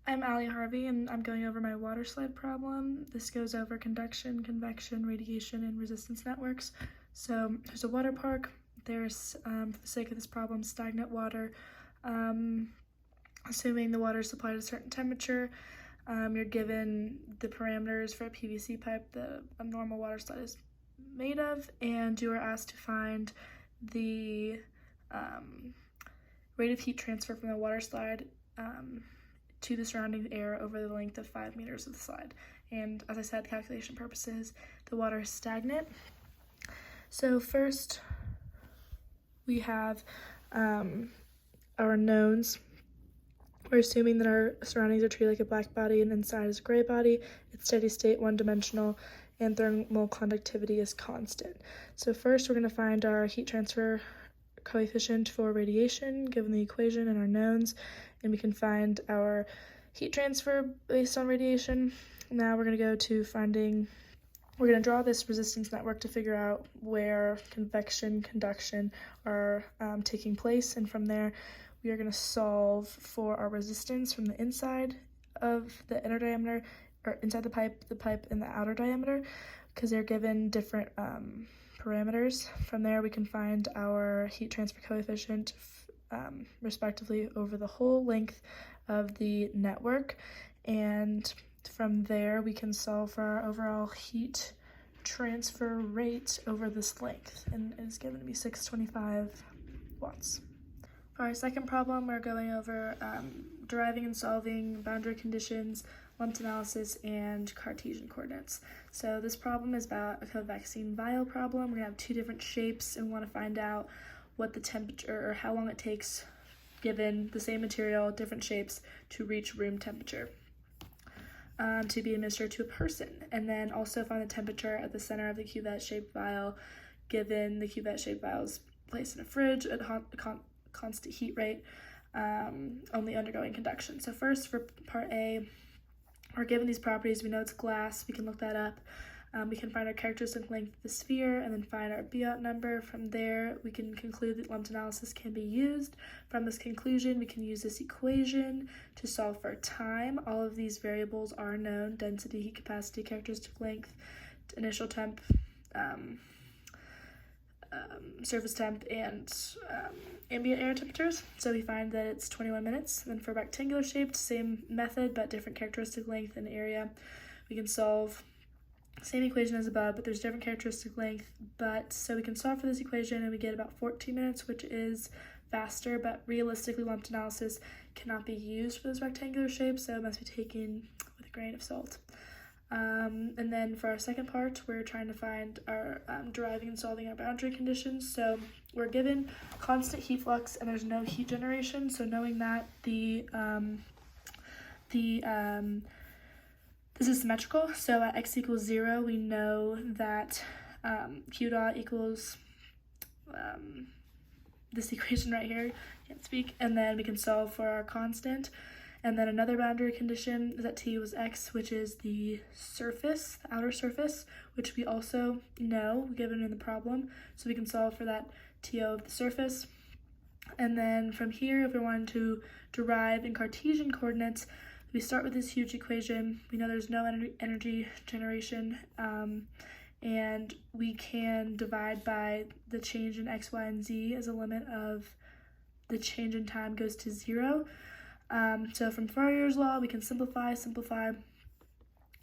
I'm Allie Harvey, and I'm going over my water slide problem. This goes over conduction, convection, radiation, and resistance networks. So there's a water park. There's, for the sake of this problem, stagnant water. Assuming the water is supplied at a certain temperature, you're given the parameters for a PVC pipe that a normal water slide is made of, and you are asked to find the rate of heat transfer from the water slide to the surrounding air over the length of 5 meters of the slide. And as I said, calculation purposes, the water is stagnant. So first we have our knowns. We're assuming that our surroundings are treated like a black body and inside is a gray body. It's steady state, one-dimensional, and thermal conductivity is constant. So first we're going to find our heat transfer coefficient for radiation given the equation and our knowns, and we can find our heat transfer based on radiation. Now we're going to go to we're going to draw this resistance network to figure out where convection, conduction are taking place, and from there we are going to solve for our resistance from the inside of the inner diameter, or inside the pipe in the outer diameter, because they're given different parameters. From there we can find our heat transfer coefficient respectively over the whole length of the network, and from there we can solve for our overall heat transfer rate over this length, and it is given to be 625 watts. For our second problem, we're going over deriving and solving boundary conditions, lumped analysis, and Cartesian coordinates. So this problem is about a convexing vial problem. We're going to have two different shapes, and we want to find out what the temperature, or how long it takes, given the same material, different shapes, to reach room temperature to be administered to a person. And then also find the temperature at the center of the cuvette-shaped vial, given the cuvette-shaped vial is placed in a fridge at constant heat rate, only undergoing conduction. So first, for part A, we're given these properties. We know it's glass. We can look that up. We can find our characteristic length of the sphere and then find our Biot number. From there, we can conclude that lumped analysis can be used. From this conclusion, we can use this equation to solve for time. All of these variables are known: density, heat capacity, characteristic length, initial temp, surface temp, and ambient air temperatures. So we find that it's 21 minutes. Then for rectangular shaped, same method but different characteristic length and area. We can solve same equation as above, but there's different characteristic length. So we can solve for this equation and we get about 14 minutes, which is faster, but realistically lumped analysis cannot be used for this rectangular shape, so it must be taken with a grain of salt. And then for our second part, we're trying to find our deriving and solving our boundary conditions. So we're given constant heat flux and there's no heat generation. So knowing that this is symmetrical, so at x equals 0, we know that q dot equals this equation right here, can't speak, and then we can solve for our constant. And then another boundary condition is that t was x, which is the surface, the outer surface, which we also know given in the problem, so we can solve for that TO of the surface. And then from here, if we wanted to derive in Cartesian coordinates, we start with this huge equation. We know there's no energy generation, and we can divide by the change in x, y, and z as a limit of the change in time goes to 0. So from Fourier's law, we can simplify,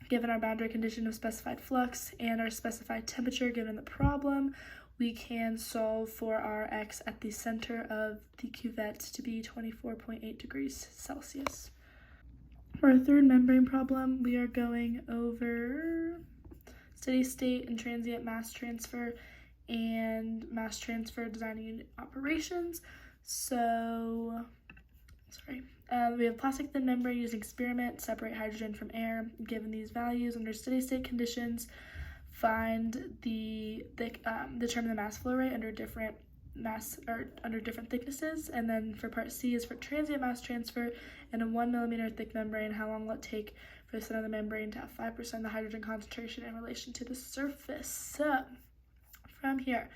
given our boundary condition of specified flux and our specified temperature given the problem, we can solve for our x at the center of the cuvette to be 24.8 degrees Celsius. For our third membrane problem, we are going over steady state and transient mass transfer and mass transfer designing unit operations. So, we have plastic thin membrane using experiment, separate hydrogen from air. Given these values under steady state conditions, find determine the mass flow rate under different thicknesses. And then for part C is for transient mass transfer in a 1 millimeter thick membrane. How long will it take for the center of the membrane to have 5% of the hydrogen concentration in relation to the surface? So from here,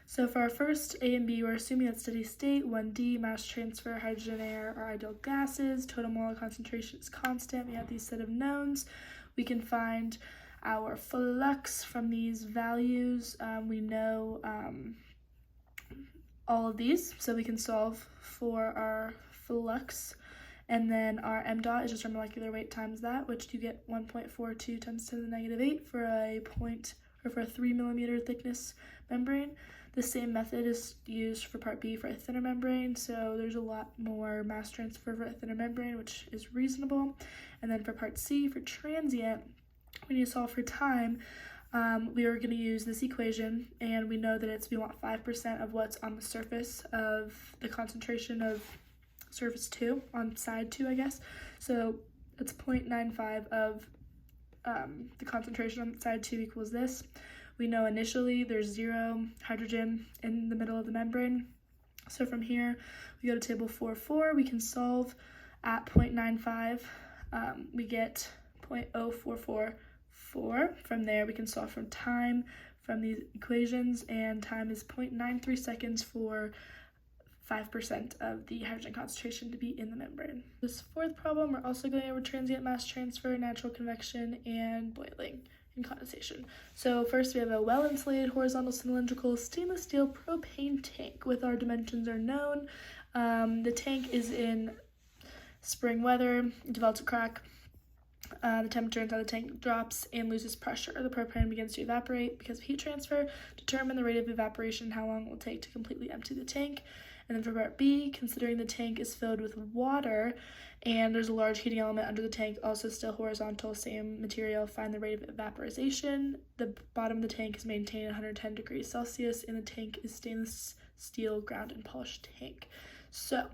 So for our first A and B, we're assuming that steady state, 1D, mass transfer, hydrogen, air are ideal gases, total molar concentration is constant. We have these set of knowns. We can find our flux from these values. We know all of these, so we can solve for our flux. And then our m dot is just our molecular weight times that, which you get 1.42 times 10 to the negative 8 for a 3 millimeter thickness membrane. The same method is used for part B for a thinner membrane, so there's a lot more mass transfer for a thinner membrane, which is reasonable. And then for part C, for transient, when you solve for time, we are going to use this equation, and we know that we want 5% of what's on the surface of the concentration of surface 2, on side 2, I guess. So it's 0.95 of the concentration on side 2 equals this. We know initially there's 0 hydrogen in the middle of the membrane. So from here, we go to table 4.4. We can solve at 0.95. We get 0.0444. From there, we can solve from time from these equations, and time is 0.93 seconds for 5% of the hydrogen concentration to be in the membrane. This fourth problem, we're also going over transient mass transfer, natural convection, and boiling and condensation. So first we have a well-insulated horizontal cylindrical stainless steel propane tank with our dimensions are known. The tank is in spring weather, develops a crack. The temperature inside the tank drops and loses pressure. The propane begins to evaporate because of heat transfer. Determine the rate of evaporation, how long it will take to completely empty the tank. And then for part B, considering the tank is filled with water and there's a large heating element under the tank, also still horizontal, same material, find the rate of evaporation. The bottom of the tank is maintained at 110 degrees Celsius, and the tank is stainless steel ground and polished tank. So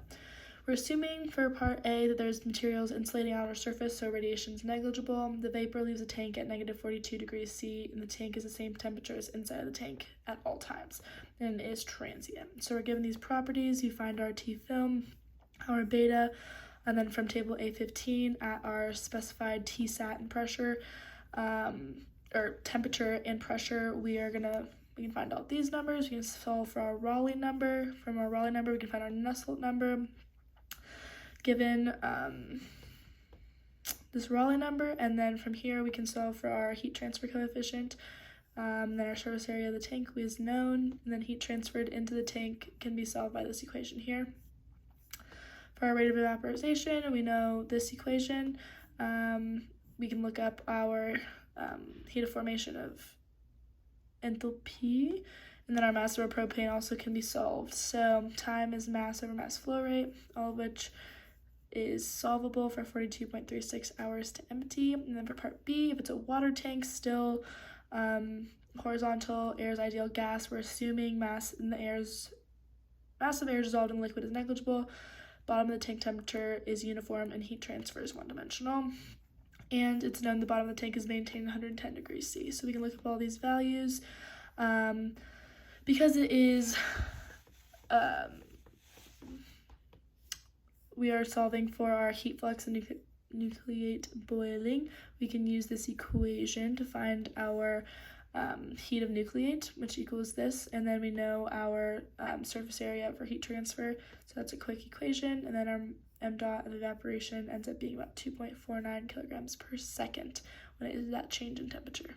we're assuming for part A that there's materials insulating outer surface, so radiation is negligible. The vapor leaves the tank at negative 42 degrees C, and the tank is the same temperature as inside of the tank at all times, and is transient. So we're given these properties. You find our T film, our beta, and then from table A15 at our specified Tsat and pressure, or temperature and pressure, we can find out these numbers. We can solve for our Rayleigh number. From our Rayleigh number, we can find our Nusselt number. Given this Rayleigh number, and then from here we can solve for our heat transfer coefficient. Then our surface area of the tank is known, and then heat transferred into the tank can be solved by this equation here. For our rate of evaporation, we know this equation. We can look up our heat of formation of enthalpy, and then our mass over propane also can be solved. So time is mass over mass flow rate, all of which is solvable for 42.36 hours to empty. And then for part B, if it's a water tank, still horizontal, air is ideal gas. We're assuming mass of air dissolved in liquid is negligible. Bottom of the tank temperature is uniform and heat transfer is one-dimensional. And it's known the bottom of the tank is maintained 110 degrees C. So we can look up all these values. Because it is we are solving for our heat flux and nucleate boiling, we can use this equation to find our heat of nucleate, which equals this, and then we know our surface area for heat transfer, so that's a quick equation, and then our m dot of evaporation ends up being about 2.49 kilograms per second when it is that change in temperature.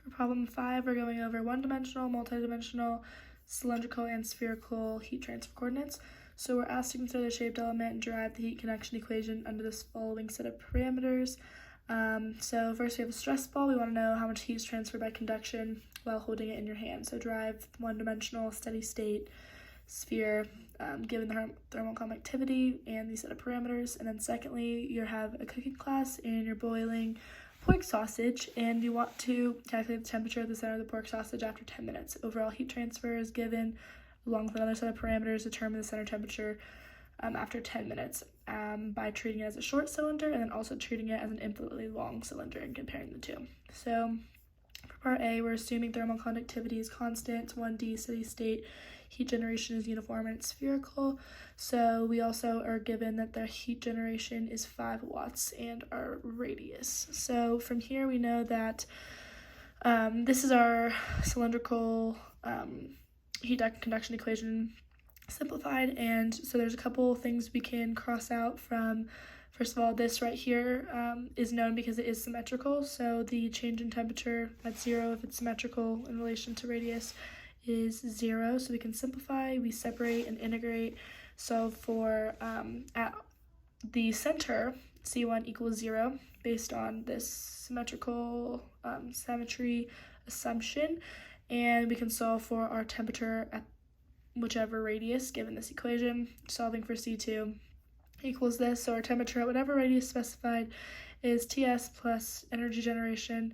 For problem 5, we're going over one-dimensional, multi-dimensional, cylindrical, and spherical heat transfer coordinates. So we're asked to consider the shaped element and derive the heat connection equation under this following set of parameters. So first we have a stress ball. We want to know how much heat is transferred by conduction while holding it in your hand. So derive one-dimensional steady state sphere given the thermal conductivity and these set of parameters. And then secondly, you have a cooking class and you're boiling pork sausage, and you want to calculate the temperature of the center of the pork sausage after 10 minutes. Overall heat transfer is given along with another set of parameters. Determine the center temperature after 10 minutes by treating it as a short cylinder and then also treating it as an infinitely long cylinder and comparing the two. So for part A, we're assuming thermal conductivity is constant, it's 1D steady state, heat generation is uniform and it's spherical. So we also are given that the heat generation is 5 watts and our radius. So from here we know that this is our cylindrical heat conduction equation simplified. And so there's a couple things we can cross out from. First of all, this right here is known because it is symmetrical. So the change in temperature at 0, if it's symmetrical in relation to radius, is 0. So we can simplify, we separate and integrate. So for at the center, C1 equals 0 based on this symmetrical symmetry assumption. And we can solve for our temperature at whichever radius given this equation. Solving for C2 equals this. So our temperature at whatever radius specified is Ts plus energy generation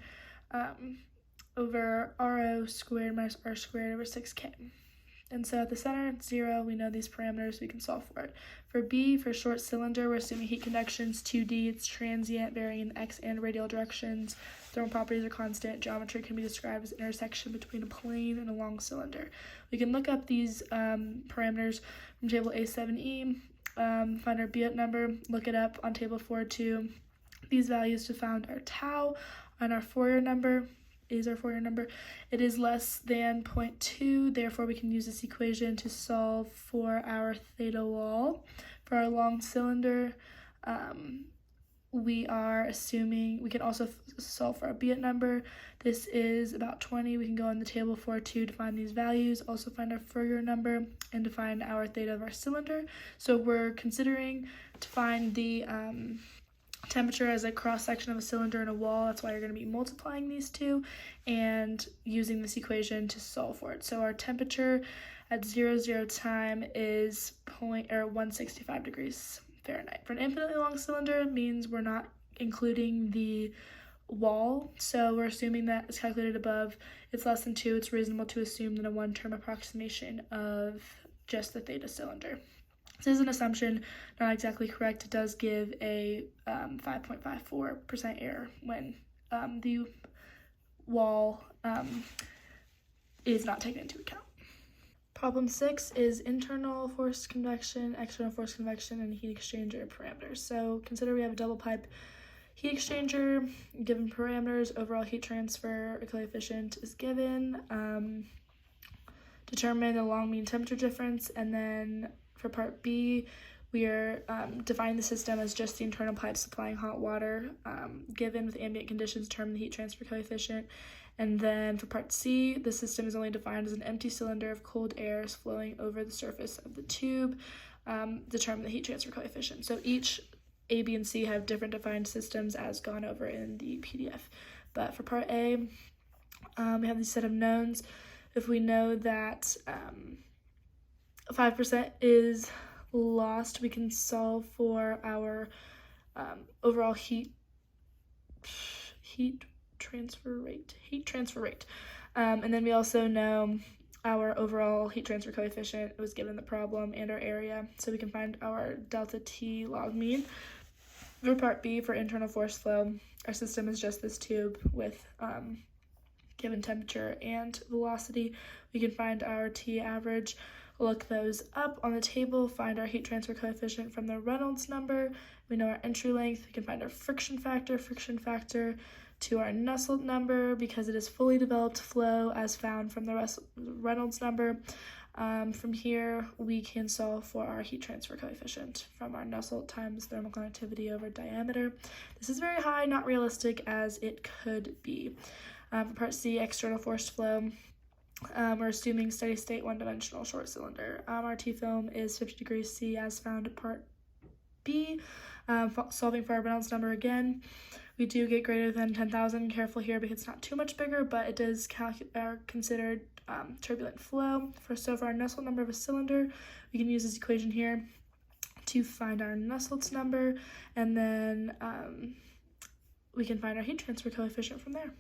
over RO squared minus R squared over 6K. And so at the center, it's 0. We know these parameters, we can solve for it. For B, for short cylinder, we're assuming heat conduction's 2D. It's transient, varying in the x and radial directions. Thermal properties are constant. Geometry can be described as intersection between a plane and a long cylinder. We can look up these parameters from table A7E, find our Biot number, look it up on table 4.2. These values to found our tau, and our Fourier number is our Fourier number. It is less than 0.2, therefore we can use this equation to solve for our theta wall. For our long cylinder, we are assuming we can also solve for our Biot number. This is about 20. We can go in the table 4.2 to find these values, also find our Fourier number, and to find our theta of our cylinder. So we're considering to find the temperature as a cross-section of a cylinder and a wall. That's why you're going to be multiplying these two and using this equation to solve for it. So our temperature at 0, 0 time is 165 degrees Fahrenheit. For an infinitely long cylinder, it means we're not including the wall, so we're assuming that it's calculated above. It's less than 2. It's reasonable to assume that a one-term approximation of just the theta cylinder. This is an assumption, not exactly correct. It does give a 5.54% error when the wall is not taken into account. Problem 6 is internal forced convection, external forced convection, and heat exchanger parameters. So consider we have a double pipe heat exchanger, given parameters, overall heat transfer coefficient is given, determine the long mean temperature difference, and then for part B, we are defining the system as just the internal pipe supplying hot water, given with ambient conditions, determine the heat transfer coefficient. And then for part C, the system is only defined as an empty cylinder of cold air flowing over the surface of the tube, determine the heat transfer coefficient. So each A, B, and C have different defined systems as gone over in the PDF. But for part A, we have these set of knowns. If we know that 5% is lost, we can solve for our overall heat transfer rate. And then we also know our overall heat transfer coefficient was given the problem and our area, so we can find our delta T log mean. For part B, for internal force flow, our system is just this tube with given temperature and velocity. We can find our T average, look those up on the table, find our heat transfer coefficient from the Reynolds number. We know our entry length. We can find our friction factor to our Nusselt number because it is fully developed flow as found from the Reynolds number. From here, we can solve for our heat transfer coefficient from our Nusselt times thermal conductivity over diameter. This is very high, not realistic as it could be. For part C, external forced flow, we're assuming steady state one-dimensional short cylinder. Our T-film is 50 degrees C as found at part B. Solving for our Reynolds number again, we do get greater than 10,000. Careful here because it's not too much bigger, but it does considered turbulent flow. So for our Nusselt number of a cylinder, we can use this equation here to find our Nusselt's number, and then we can find our heat transfer coefficient from there.